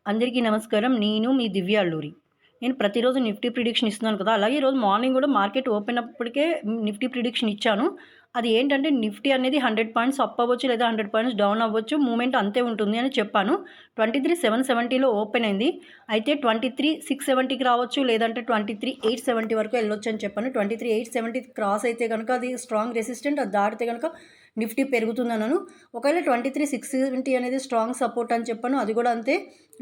అందరికీ నమస్కారం. నేను మీ దివ్య అల్లూరి. నేను ప్రతిరోజు నిఫ్టీ ప్రిడిక్షన్ ఇస్తున్నాను కదా! అలాగే ఈరోజు మార్నింగ్ గూడా మార్కెట్ ఓపెన్ అప్పటికే నిఫ్టీ ప్రిడిక్షన్ ఇచ్చాను. అది ఏంటంటే నిఫ్టీ అనేది 100 పాయింట్స్ అప్ అవ్వచ్చు లేదా 100 పాయింట్స్ డౌన్ అవ్వచ్చు. మూవ్‌మెంట్ అంతే ఉంటుంది అని చెప్పాను. 23,770లో ఓపెన్ అయింది. అయితే 23,670కి రావచ్చు లేదంటే 23,870 వరకు ఎళ్ళొచ్చు అని చెప్పాను. 23,870 క్రాస్ అయితే గనక అది స్ట్రాంగ్ రెసిస్టెంట్. అది దాటితే గనక నిఫ్టీ పెరుగుతుందన్నాను. ఒకవేళ 23,670 అనేది స్ట్రాంగ్ సపోర్ట్ అని చెప్పాను. అది కూడా అంతే.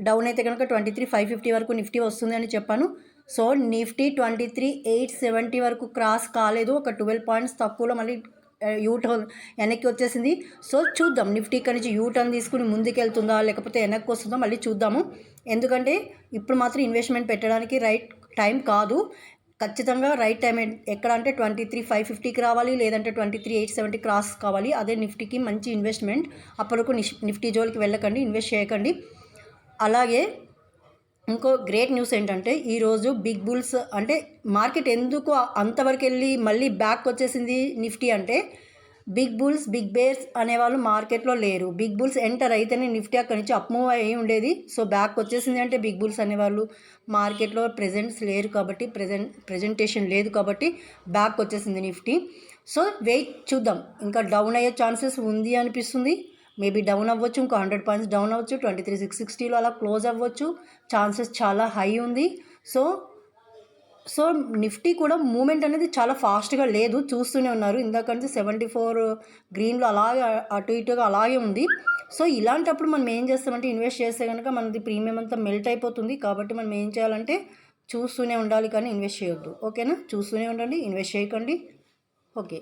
డౌన్ అయితే కనుక 23,550 వరకు నిఫ్టీ వస్తుంది అని చెప్పాను. సో నిఫ్టీ 23,870 వరకు క్రాస్ కాలేదు. ఒక 12 పాయింట్స్ తక్కువలో మళ్ళీ యూటర్న్ వెనక్కి వచ్చేసింది. సో చూద్దాం నిఫ్టీ ఇక్కడి నుంచి యూటర్న్ తీసుకుని ముందుకెళ్తుందా లేకపోతే వెనక్కి వస్తుందా మళ్ళీ చూద్దాము. ఎందుకంటే ఇప్పుడు మాత్రం ఇన్వెస్ట్మెంట్ పెట్టడానికి రైట్ టైం కాదు. ఖచ్చితంగా రైట్ టైం ఎక్కడ అంటే 23,550కి రావాలి లేదంటే 23,870 క్రాస్ కావాలి. అదే నిఫ్టీకి మంచి ఇన్వెస్ట్మెంట్. అప్పటికు నిఫ్టీ జోలికి వెళ్ళకండి, ఇన్వెస్ట్ చేయకండి. అలాగే ఇంకో గ్రేట్ న్యూస్ ఏంటంటే ఈరోజు బిగ్ బుల్స్ అంటే మార్కెట్ ఎందుకు అంతవరకు వెళ్ళి మళ్ళీ బ్యాక్ వచ్చేసింది నిఫ్టీ అంటే బిగ్ బుల్స్ బిగ్ బేర్స్ అనేవాళ్ళు మార్కెట్లో లేరు. బిగ్ బుల్స్ ఎంటర్ అయితేనే నిఫ్టీ అక్కడి నుంచి అప్ మూవ్ అయ్యి ఉండేది. సో బ్యాక్ వచ్చేసింది అంటే బిగ్ బుల్స్ అనేవాళ్ళు మార్కెట్లో ప్రెజెంట్స్ లేరు కాబట్టి ప్రెజెంటేషన్ లేదు కాబట్టి బ్యాక్ వచ్చేసింది నిఫ్టీ. సో వెయిట్ చూద్దాం, ఇంకా డౌన్ అయ్యే ఛాన్సెస్ ఉంది అనిపిస్తుంది. మేబీ డౌన్ అవ్వచ్చు, ఇంకో 100 పాయింట్స్ డౌన్ అవ్వచ్చు. 23,660లో అలా క్లోజ్ అవ్వచ్చు. ఛాన్సెస్ చాలా హై ఉంది. సో నిఫ్టీ కూడా మూమెంట్ అనేది చాలా ఫాస్ట్గా లేదు, చూస్తూనే ఉన్నారు. ఇందాక నుంచి 74 గ్రీన్లో అలాగే అటు ఇటుగా అలాగే ఉంది. సో ఇలాంటప్పుడు మనం ఏం చేస్తామంటే ఇన్వెస్ట్ చేస్తే కనుక మనది ప్రీమియం అంతా మెల్ట్ అయిపోతుంది. కాబట్టి మనం ఏం చేయాలంటే చూస్తూనే ఉండాలి కానీ ఇన్వెస్ట్ చేయొద్దు. ఓకేనా? చూస్తూనే ఉండండి, ఇన్వెస్ట్ చేయకండి. ఓకే.